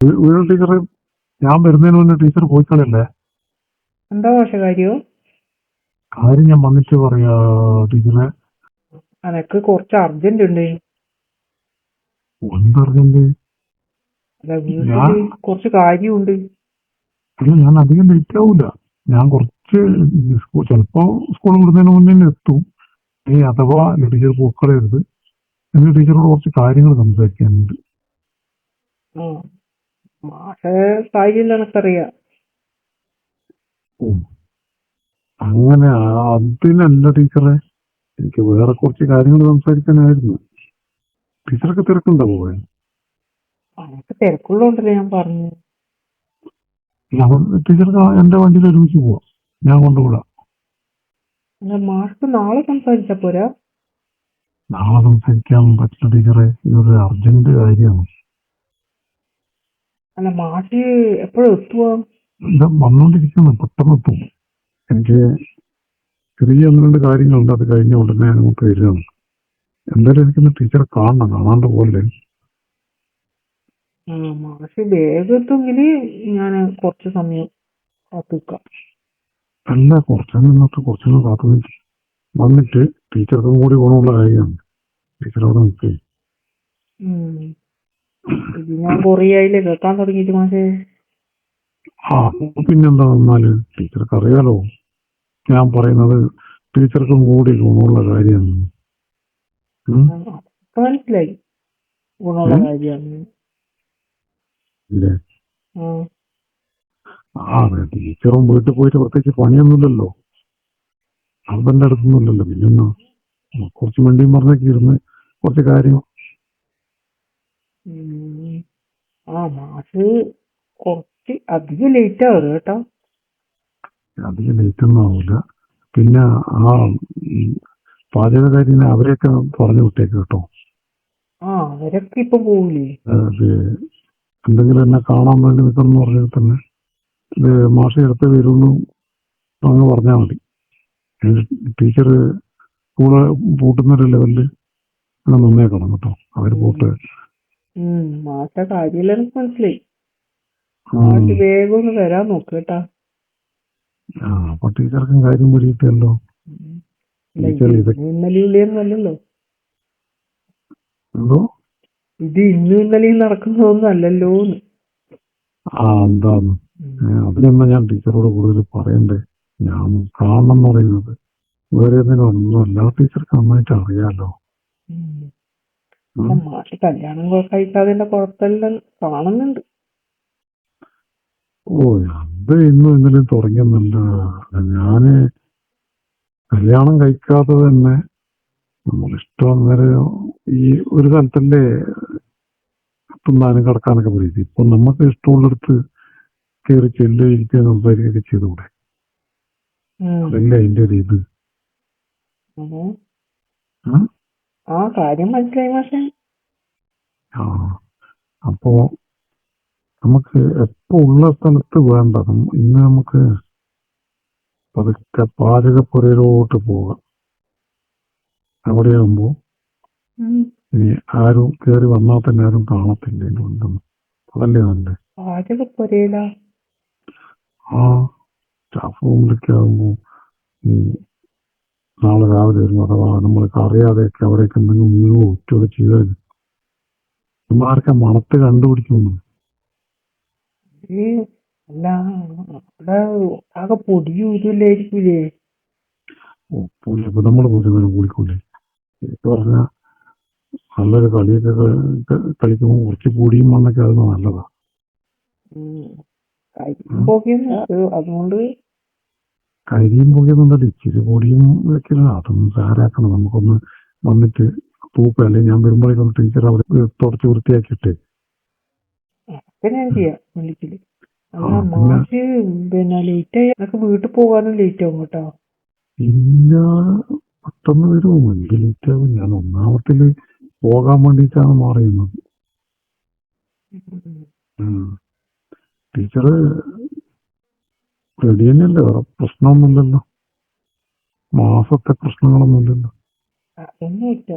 വീണ ടീച്ചറെ, ഞാൻ വരുന്നതിന് മുന്നേ ടീച്ചർ പോയിക്കളല്ലേ? എന്താ മോശ കാര്യോ? കാര്യം ഞാൻ വന്നിട്ട് പറയാ ടീച്ചറെ. അനക്ക് കുറച്ച് അർജന്റ് ഉണ്ട്. എന്തറിഞ്ഞത്? അല്ല, വീട്ടില് ഞാൻ കുറച്ച് കാര്യമുണ്ട്. ഞാൻ അധികം ലേറ്റ് ആവൂല. ഞാൻ കുറച്ച് ചിലപ്പോ സ്കൂൾ വിടുന്നതിന് മുന്നേ തന്നെ എത്തും. അഥവാ ടീച്ചർ പൂക്കളയരുത്. എന്റെ ടീച്ചറോട് കുറച്ച് കാര്യങ്ങൾ സംസാരിക്കാനുണ്ട്. ആ, മാഷ കാര്യം എനക്കറിയാം. ഓ, അങ്ങനെ അതിനല്ല ടീച്ചറെ, എനിക്ക് വേറെ കുറച്ച് കാര്യങ്ങൾ സംസാരിക്കാനായിരുന്നു. ടീച്ചർക്ക് തിരക്കുണ്ടോ പോകാൻ? അനക്ക് തിരക്കുള്ളോണ്ടല്ലേ ഞാൻ പറഞ്ഞു. ടീച്ചർക്ക് എന്റെ വണ്ടിയിൽ ഒരുമിച്ച് പോവാം, ഞാൻ കൊണ്ടുപോകാം. അല്ല, മാഷ്ക്ക് നാളെ സംസാരിച്ചാ പോരാ? നാളെ സംസാരിക്കാൻ പറ്റില്ല ടീച്ചറെ, ഇതൊരു അർജന്റ് കാര്യമാണ്. അല്ല, മാഷ് എപ്പോഴും എത്തുവാ? ഇത് വന്നോണ്ടിരിക്കുന്നു, പെട്ടെന്ന് എത്തും. എനിക്ക് ചെറിയ ഒന്ന് രണ്ട് കാര്യങ്ങളുണ്ട്, അത് കഴിഞ്ഞ ഉടനെ അങ്ങോട്ട് വരികയാണ്. എന്തായാലും എനിക്കൊന്ന് ടീച്ചറെ കാണണം, കാണാണ്ട് പോലെ. ആ, മാഷ് വേഗം എത്തുമെങ്കില് ഞാൻ കുറച്ച് സമയം കാത്തിക്കാം. അല്ല, കുറച്ചൊന്നും കാത്തു നിൽക്കും. വന്നിട്ട് ടീച്ചർക്കും കൂടി ഗുണമുള്ള കാര്യമാണ്. ടീച്ചർ അവിടെ നിൽക്കേ. ഇത് ഞാൻ കൊറേ ആയില്ലേ കേൾക്കാൻ തുടങ്ങിയിട്ട് മാഷേ. ആ, പിന്നെന്താ വന്നാല് ടീച്ചർക്ക് അറിയാലോ, ഞാൻ പറയുന്നത് ടീച്ചർക്കും കൂടി ഗുണമുള്ള കാര്യമാണ്. അതൊക്കെ മനസ്സിലായി, ഗുണമുള്ള കാര്യമാണ്. ഇല്ലേ? ആ, അതെ, ടീച്ചറും വീട്ടിൽ പോയിട്ട് പ്രത്യേകിച്ച് പണിയൊന്നുമില്ലല്ലോ, ഹസ്ബൻഡ് അടുത്തൊന്നുമില്ലല്ലോ. പിന്നെന്നാ കുറച്ച് വണ്ടിയും പറഞ്ഞൊക്കെ ഇരുന്ന് കുറച്ച് കാര്യം. ആ, മാഷ് കുറച്ച് അധികം ലേറ്റ് ആവും കേട്ടോ. അധികം ലേറ്റ് ഒന്നും ആവില്ല. പിന്നെ ആ പാചകക്കാരിനെ അവരെയൊക്കെ പറഞ്ഞു വിട്ടേക്ക് കേട്ടോ. ആ, അവരൊക്കെ ഇപ്പൊ പോവില്ലേ? അത് എന്തെങ്കിലും എന്നെ കാണാൻ വേണ്ടി നിൽക്കണം പറഞ്ഞാൽ തന്നെ ഇത് മാഷ എടുത്ത് വരുമെന്ന് അങ്ങ് പറഞ്ഞാൽ മതി. ടീച്ചർ സ്കൂള് പൂട്ടുന്നൊരു ലെവലില് അങ്ങനെ നിന്നേക്കണം കേട്ടോ, അവര് പോട്ട്. മാഷ കാര്യമെല്ലാം എനിക്ക് മനസ്സിലായി. മാഷ് വേഗം ഒന്ന് വരാൻ നോക്ക് കേട്ടാ. അപ്പൊ ടീച്ചർക്കും കാര്യം പിടിയിട്ടല്ലോ. ടീച്ചർ ഇന്നലെയും ഉള്ളേന്നല്ലോ. എന്തോ ഇത് ഇന്നും ഇന്നലെയും നടക്കുന്നതൊന്നും അല്ലല്ലോ. എന്താന്ന് അതിനെന്നാ ഞാൻ ടീച്ചറോട് കൂടുതൽ പറയണ്ടേ? ഞാൻ കാണണം എന്ന് പറയുന്നത് വേറെ ഒന്നുമല്ല, ടീച്ചർക്ക് നന്നായിട്ട് അറിയാലോ. മാഷ് കല്യാണം കഴിക്കാതെ കുഴപ്പമെല്ലാം കാണുന്നുണ്ട്. ഓ, അത് ഇന്നും ഇന്നലെയും തുടങ്ങിയെന്നല്ല. ഞാന് കല്യാണം കഴിക്കാതെ തന്നെ നമ്മളിഷ്ടം അന്നേരം ഈ ഒരു സ്ഥലത്തല്ലേ തിന്നാനും കിടക്കാനൊക്കെ പറയുന്നത്. ഇപ്പൊ നമുക്ക് ഇഷ്ടമുള്ളിടത്ത് കയറി ചെല്ലുകയും സംസാരിക്കുകയൊക്കെ ചെയ്തുകൂടെ? അതല്ലേ അതിന്റെ ഒരു ഇത്. ആ, കാര്യം മനസ്സിലായി മാഷേ. അപ്പോ നമുക്ക് എപ്പോ ഉള്ള സ്ഥലത്ത് വേണ്ട, ഇന്ന് നമുക്ക് പതുക്കെ പാചകപ്പുരയിലോട്ട് പോകാം. അവിടെയാകുമ്പോ ഇനി ആരും കയറി വന്നാൽ തന്നെ ആരും കാണത്തില്ല അതിന്റെ ഉണ്ടെന്ന്. അതല്ലേ നല്ലേ? പാചകപ്പുരയില? ആ, സ്റ്റാഫ് റൂമിലൊക്കെ ആകുമ്പോ ഈ നാളെ രാവിലെ വരുമ്പോൾ അഥവാ നമ്മൾക്ക് അറിയാതെയൊക്കെ അവിടെയൊക്കെ എന്തെങ്കിലും വീഴോ ഒറ്റയൊക്കെ ചെയ്താൽ നമ്മാർക്കെ മണത്ത് കണ്ടുപിടിക്കുന്നു. അല്ല, അവിടെ ആകെ പൊടിയും ഇതില്ലായിരിക്കൂലേ? ഇപ്പൊ നമ്മള് പോലും കൂടിക്കൂലേ? ശരിക്കും പറഞ്ഞാൽ നല്ലൊരു കളിയൊക്കെ കളിക്കുമ്പോൾ കുറച്ച് പൊടിയും മണ്ണൊക്കെ ആകുന്നത് നല്ലതാ. അതുകൊണ്ട് കരിയും പൊടിയൊന്നും ഇച്ചിരി പൊടിയും വെക്കലും അതൊന്നും സാരാക്കണം. നമുക്കൊന്ന് വന്നിട്ട് തൂക്കുക, അല്ലെങ്കിൽ ഞാൻ വരുമ്പോഴേക്കും ടീച്ചർ അവിടെ തുടച്ച് വൃത്തിയാക്കിയിട്ടേ. ഞാൻ ചെയ്യാം വിളിക്കല്. അല്ല, മാഷ് പിന്നെ ലേറ്റ് ആയി എനിക്ക് വീട്ടിൽ പോകാനും ലേറ്റ് ആവും കേട്ടോ. ഇല്ല, പെട്ടെന്ന് വരുമോ? എനിക്ക് ലേറ്റ് ആവും. ഞാൻ ഒന്നാമത്തില് പോകാൻ വേണ്ടിയിട്ടാണ് മാറിയുന്നത്. ടീച്ചറ് റെഡി തന്നെയല്ലേ? വേറെ പ്രശ്നമൊന്നുമില്ലല്ലോ, മാസത്തെ പ്രശ്നങ്ങളൊന്നുമില്ലല്ലോ. അതൊന്നുമില്ല.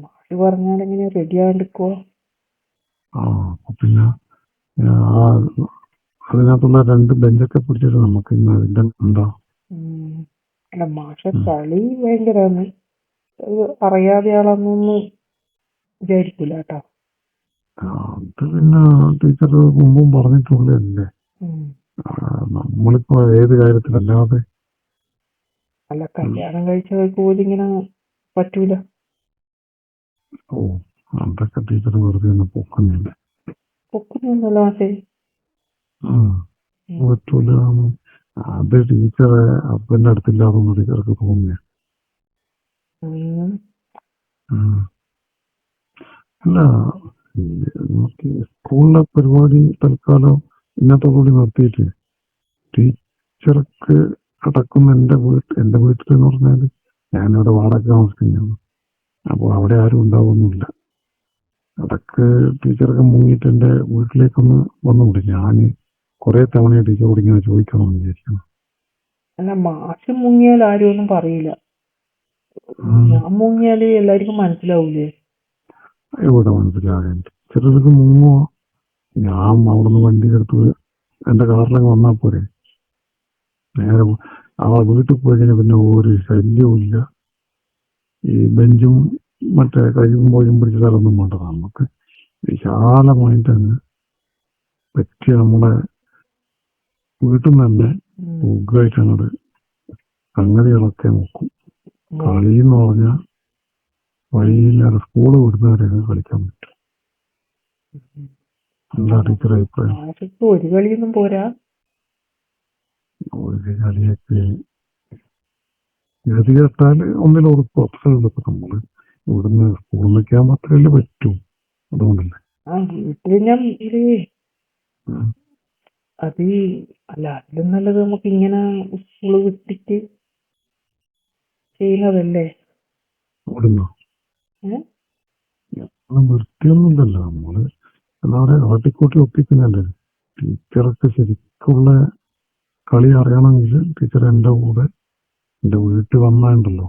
മാഷ് പറഞ്ഞാൽ എങ്ങനെ റെഡി ആകാണ്ടിരിക്കുവോ? പിന്നെ ആ അതിനകത്തുള്ള 2 ബെഞ്ചൊക്കെ പിടിച്ചിട്ട് നമുക്ക് ഇന്ന് അതിന്റെ എന്താ ഉം. അല്ല മാഷ കളി ഭയങ്കരാണ്. അറിയാതെ ആളാന്നൊന്നും വിചാരിക്കൂല കേട്ടോ. അത് പിന്നെ ടീച്ചർ മുമ്പും പറഞ്ഞിട്ടുള്ളതല്ലേ. ഉം. നമ്മളിപ്പോ ഏത് കാര്യത്തിലല്ലാതെ അല്ല കല്യാണം കഴിച്ചവർക്ക് പോലും ഇങ്ങനെ പറ്റൂല. ഓ അതൊക്കെ ടീച്ചർ വെറുതെ ഒന്ന് പൊക്കുന്നില്ല. പൊക്കുന്നൊന്നുമല്ല മാഷേ. പറ്റൂല. അത് ടീച്ചറെ ഹസ്ബൻഡ് അടുത്തില്ലാതൊന്നും ടീച്ചർക്ക് തോന്നിയ. അല്ല നമുക്ക് സ്കൂളിലെ പരിപാടി തൽക്കാലം ഇന്നത്തോടുകൂടി നിർത്തിയിട്ട് ടീച്ചർക്ക് കിടക്കുന്ന എന്റെ വീട്ടിലെന്ന് പറഞ്ഞാല് ഞാനിവിടെ വാടക താമസിക്കുന്നതാണ്. അപ്പോൾ അവിടെ ആരും ഉണ്ടാവുന്നില്ല. അതൊക്കെ ടീച്ചർക്ക് മുങ്ങിയിട്ട് എന്റെ വീട്ടിലേക്കൊന്ന് വന്നുകൂടി. ഞാൻ കുറെ തവണ ടീച്ചറോട് ഇങ്ങനെ ചോദിക്കണമെന്ന് വിചാരിക്കുന്നു. അല്ല മാഷ് മുങ്ങിയാൽ ആരും ഒന്നും പറയില്ല. ഞാൻ മുങ്ങിയാല് എല്ലാവർക്കും മനസ്സിലാവൂലേ? എവിടെ മനസ്സിലാകാൻ? ടീച്ചർക്ക് മുങ്ങോ? ഞാൻ അവിടുന്ന് വണ്ടി എടുത്ത് എന്റെ കാറിലങ്ങ് വന്നാൽ പോരെ. നേരെ അവളെ വീട്ടിൽ പോയി കഴിഞ്ഞാൽ പിന്നെ ഒരു ശല്യവും ഇല്ല. ഈ ബെഞ്ചും മറ്റേ കഴിവും പോയും പിടിച്ച സ്ഥലമൊന്നും വേണ്ട. നമുക്ക് വിശാലമായിട്ടങ്ങ് പറ്റിയ നമ്മുടെ വീട്ടിൽ നിന്ന് തന്നെ സുഖമായിട്ട് അങ്ങോട്ട് സംഗതികളൊക്കെ നോക്കും. കളി എന്ന് പറഞ്ഞാൽ വഴിയില്ലാതെ സ്കൂള് വിടുന്നവരെയൊക്കെ കളിക്കാൻ പറ്റും. എന്താ ടീച്ചർ അഭിപ്രായം? ഒരു കളിയൊന്നും പോരാ. ഒരു കളിയൊക്കെ എഴുതി കേട്ടാൽ ഒന്നിലൊതുക്കും. അത്ര എളുപ്പം നമ്മള് ഇവിടുന്ന് സ്കൂളിൽ നിൽക്കാൻ മാത്രമല്ലേ പറ്റൂ. അതുകൊണ്ടല്ലേ വീട്ടിൽ ഞാൻ അത് അല്ല അതിലും നല്ലത് നമുക്ക് ഇങ്ങനെ സ്കൂള് വിട്ടിട്ട് ചെയ്യുന്നതല്ലേ. ഇവിടുന്നോ വൃത്തിയൊന്നുമില്ലല്ലോ. നമ്മള് എന്താ പറയാ കാട്ടിക്കൂട്ടി ഒപ്പിക്കുന്നല്ലേ. ടീച്ചർക്ക് ശരിക്കുള്ള കളി അറിയണമെങ്കിൽ ടീച്ചർ എന്റെ കൂടെ എന്റെ വീട്ടിൽ വന്നാണ്ടല്ലോ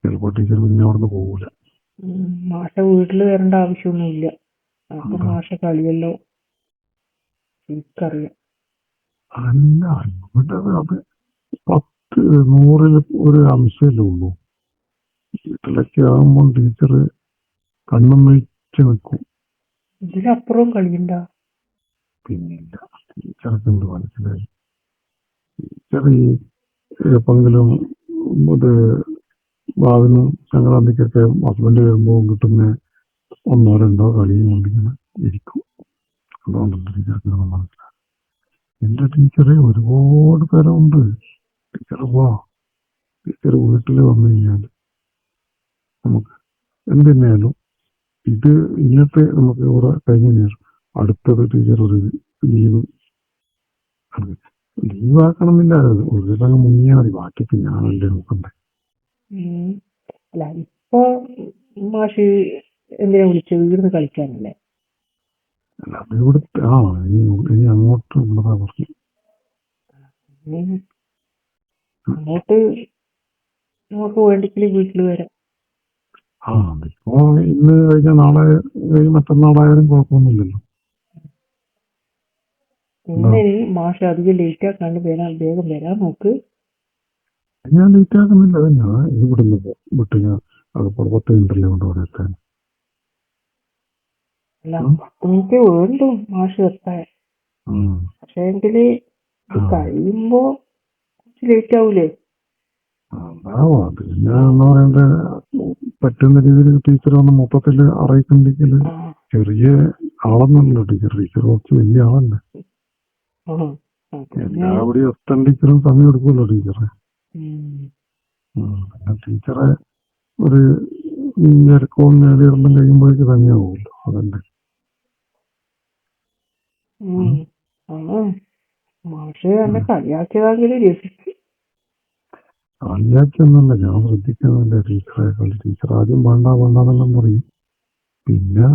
ചിലപ്പോ ടീച്ചർ പിന്നെ അവിടുന്ന് പോകൂല. മാഷ വീട്ടിൽ വരേണ്ട ആവശ്യമൊന്നുമില്ല. അപ്പൊ മാഷ കളിയല്ലോ എനിക്കറിയാം. അല്ല ഇവിടെ അത് 10, 100 ഒരു അംശമല്ലേ ഉള്ളൂ. വീട്ടിലൊക്കെ ആകുമ്പോൾ ടീച്ചർ കണ്ണും വെച്ച് നിൽക്കും. ഇതിലപ്പുറവും കളിയുണ്ട. പിന്നില്ല ടീച്ചർക്ക് എന്ത് മനസ്സിലായി. ടീച്ചർ ഈ എപ്പോഴെങ്കിലും ഇത് ഭാവിന് സംക്രാന്തിക്കൊക്കെ ഹസ്ബൻഡ് വരുമ്പോൾ കിട്ടുന്ന 1, 2 കളിയും കൊണ്ടിങ്ങനെ ഇരിക്കും. അതുകൊണ്ടല്ല ടീച്ചർക്ക് മനസ്സിലായി. എന്റെ ടീച്ചറെ ഒരുപാട് പേരുണ്ട്. ടീച്ചർ ടീച്ചർ വീട്ടിൽ വന്നു കഴിഞ്ഞാൽ നമുക്ക് എന്തിനായാലും ഇത് ഇന്നത്തെ നമുക്ക് ഇവിടെ കഴിഞ്ഞ ശേഷം അടുത്തത് ടീച്ചർ ഒരു ലീവാക്കണമെന്നില്ല. ഒരു ദിവസം മുങ്ങിയാൽ മതി. ബാക്കിക്ക് ഞാനല്ലേ നോക്കണ്ടേ. അല്ല ഇപ്പൊ മാഷ് എന്തിനാ വിളിച്ചത്? വീടിന് കളിക്കാനല്ലേ? അല്ല അത് ഇവിടെ ഇനി അങ്ങോട്ട് ഉള്ളതാ പറഞ്ഞു. അങ്ങോട്ട് നമുക്ക് വേണ്ടിക്കല് വീട്ടിൽ വരാം. അതിപ്പോ ഇന്ന് കഴിഞ്ഞ നാളെ മറ്റന്നാളായാലും കുഴപ്പമൊന്നുമില്ലല്ലോ. ഇന്ന് മാഷ് അധികം ലേറ്റ് ആക്കാണ്ട് വേഗം വരാൻ നോക്ക്. ഞാൻ ലേറ്റ് ആക്കുന്നില്ല. ഞാൻ ഇവിടുന്ന് വിട്ട് ഞാൻ അത് 10 മിനിറ്റല്ലേ കൊണ്ട് അവിടെ എത്താൻ. അല്ല 10 മിനിറ്റ് വേണ്ടു മാഷ് എത്താൻ. പക്ഷേ എങ്കില് ഇത് കഴിയുമ്പോ കുറച്ച് ലേറ്റ് ആവൂലേ? അതാവും. അത് പിന്നെ എന്താ പറയണ്ടേ, പറ്റുന്ന രീതിയിൽ ടീച്ചർ വന്ന് മൊത്തത്തില് അറിയിക്കണ്ടെങ്കിൽ ചെറിയ ആളൊന്നുമല്ലോ ടീച്ചർ. ടീച്ചർ കുറച്ച് വലിയ ആളല്ലേ. എല്ലാവരുടെയും എത്താൻ ടീച്ചറും സമയം എടുക്കുമല്ലോ ടീച്ചറെ. ടീച്ചറെ ഒരു ഞെരുക്കവും നേടിയിടം കഴിയുമ്പോഴേക്ക് തന്നെ ആവുമല്ലോ. അതല്ലേ മാഷ് എന്നെ കളിയാക്കിയതാണെങ്കിലും രസിച്ചു. കളിയാക്കിയൊന്നുമല്ല, ഞാൻ ശ്രദ്ധിക്കുന്നില്ല ടീച്ചറെ കളി. ടീച്ചർ ആദ്യം വേണ്ടെന്നെല്ലാം പറയും. പിന്നെ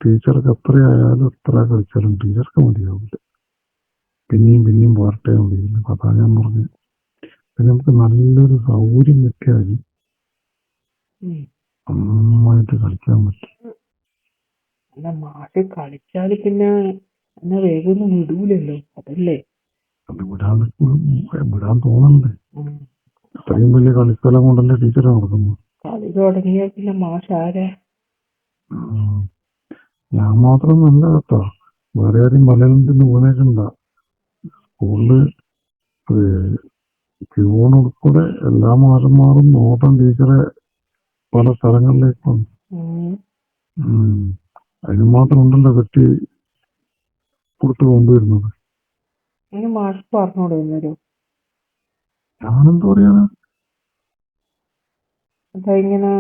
ടീച്ചർക്ക് എത്രയായാലും എത്ര കളിച്ചാലും ടീച്ചർക്ക് മതിയാവില്ല. പിന്നെയും പോരട്ടെ മതിയില്ല. അതാ ഞാൻ പറഞ്ഞു. പിന്നെ നമുക്ക് നല്ലൊരു സൗകര്യം കിട്ടിയാൽ നന്നായിട്ട് കളിക്കാൻ പറ്റും. അല്ല മാഷ് കളിച്ചാല് പിന്നെ എന്നെ വേഗം ഒന്നും വിടൂലല്ലോ, അതല്ലേ. അത് വിടാൻ തോന്നണ്ടേ? ഉം. അത്രയും വലിയ കളിസ്ഥലം കൊണ്ടല്ലേ ടീച്ചർ നടക്കുന്നു. കളി തുടങ്ങിയ പിന്നെ മാഷ് ആരാ? ഉം. ഞാൻ മാത്രമൊന്നല്ല കേട്ടോ, വേറെ ആരും മലയാളം തിന്ന് പോന്നേക്കണ്ട. സ്കൂളില് പ്യൂൺ ഉൾപ്പെടെ എല്ലാ മാഷന്മാരും നോട്ടം ടീച്ചറെ പല സ്ഥലങ്ങളിലേക്കും. അതിന് മാത്രം ഉണ്ടല്ലോ കെട്ടി കൊടുത്ത് കൊണ്ടുവരുന്നത്. ഇനി മാഷ് പറഞ്ഞോളൂ എന്നൊരു ഞാനെന്താ പറയാനാ? അതങ്ങനെ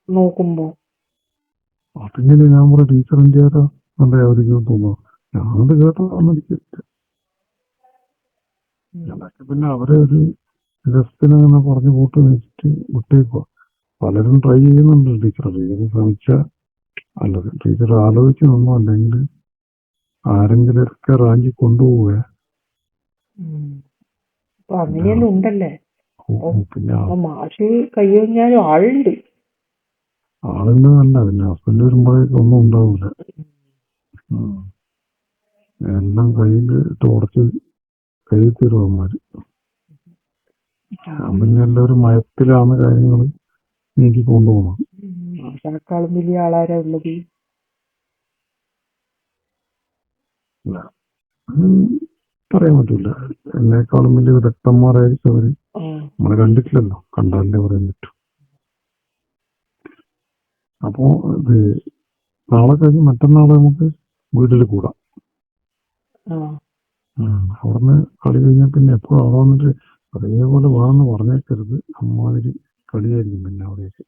നോക്കുമ്പോ അതിങ്ങനെ ഞാൻ പറയാം, ടീച്ചർ എന്ത് ചെയ്യാതാ നല്ല അവർക്ക് തോന്നുന്നു. ഞാനത് കേട്ടതാണെനിക്ക്. അതൊക്കെ പിന്നെ അവരെ ഒരു രസത്തിനങ്ങനെ പറഞ്ഞു കൂട്ട് വെച്ചിട്ട് വിട്ടേക്കുക. പലരും ട്രൈ ചെയ്യുന്നുണ്ട്. ടീച്ചർ ചെയ്യാൻ ശ്രമിച്ച അല്ലത് ടീച്ചർ ആലോചിച്ച് നിന്നോ, അല്ലെങ്കിൽ ആരെങ്കിലൊക്കെ റാഞ്ചി കൊണ്ടുപോവുക. അപ്പൊ അങ്ങനെയെല്ലാം ഉണ്ടല്ലേ. പിന്നെ മാഷ് കൈ കഴിഞ്ഞാലും ആളുണ്ട്. ആളുണ്ടതല്ല, പിന്നെ ഹസ്ബൻഡ് വരുമ്പോഴേക്കും ഒന്നും ഉണ്ടാവില്ല. എല്ലാം കയ്യിൽ തുടച്ച് കയ്യിൽ തരുവന്മാര്. പിന്നെ എല്ലാവരും മയത്തിലാണ് കാര്യങ്ങൾ നീക്കി കൊണ്ടുപോകണം. മാഷേക്കാളും വലിയ ആളാരാ ഉള്ളത്? പറയാൻ പറ്റൂല. എന്നെക്കാളും വലിയ വിദഗ്ധന്മാരായിരിക്കും അവര്. നമ്മളെ കണ്ടിട്ടില്ലല്ലോ, കണ്ടാലേ പറയാൻ പറ്റൂ. അപ്പോ ഇത് നാളെ കഴിഞ്ഞ് മറ്റന്നാളെ നമുക്ക് വീട്ടിൽ കൂടാം. അവിടുന്ന് കളി കഴിഞ്ഞാൽ പിന്നെ എപ്പോഴും അവിടെ വന്നിട്ട് അതേപോലെ വേണമെന്ന് പറഞ്ഞേക്കരുത്. അമ്മാതിരി കളിയായിരിക്കും പിന്നെ അവിടേക്ക്.